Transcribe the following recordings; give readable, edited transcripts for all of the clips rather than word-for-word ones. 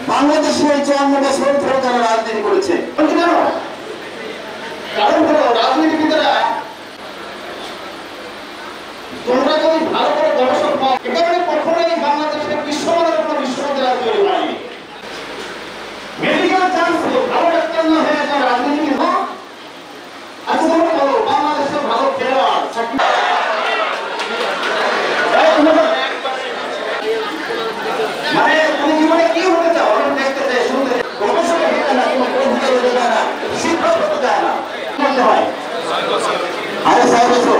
বাংলাদেশে 54 বছর ধরে তারা রাজনীতি করেছে। কেন? কারণ হলো রাজনীতিবিদেরা তোমরা যদি ভালো করে গবেষণা পাও, একেবারে কখনোই বাংলাদেশের বিশ্বমানের কোনো বিশ্ববিদ্যালয় তৈরি হয়নি। মেডিকেল চান্স ভালো ডাক্তার না হয়ে একটা রাজনীতিবিদ হোক। আচ্ছা তোমরা বলো, বাংলাদেশের ভালো খেলোয়াড় মানে তুমি জীবনে কি হতে চাও? আমি দেখতে চাই, শুনতে চাই। গবেষণা হতে না, কোনো পরীক্ষা হতে যায় না, শিক্ষক হতে যায় না, করতে হয়। আরে 6 বছর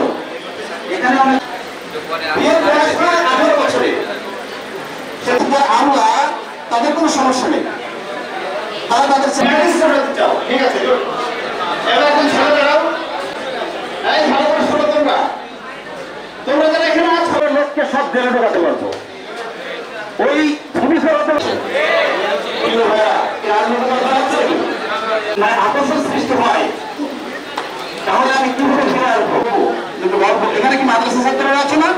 এখানে অনেক বিয়ের বয়স প্রায় 18 বছরে, সেক্ষেত্রে আমরা তাদের কোনো সমস্যা নেই। তারা তাদের চাও, ঠিক আছে। এবার এখন ছেড়ে দাঁড়াও। এই ভালো করে শোনো, তোমরা যারা এখানে আছো, লোককে সব জেলে ঢোকাতে পারবো। ওই ভূমি সরাতে আকর্ষণ সৃষ্টি হয়, তাহলে আমি কিভাবে ফিরে আসবো? কিন্তু এখানে কি মাদ্রাসা ছাত্ররা আছে না?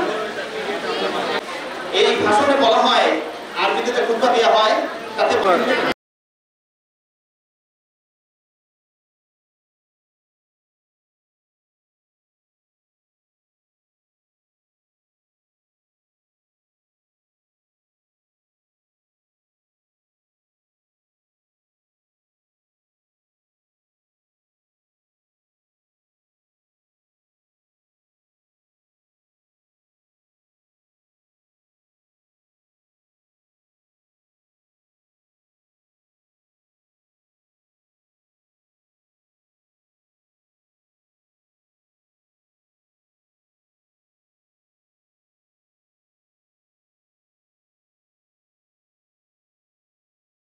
এই ভাষণে বলা হয়, আরবিতে খুতবা দেওয়া হয়, তাতে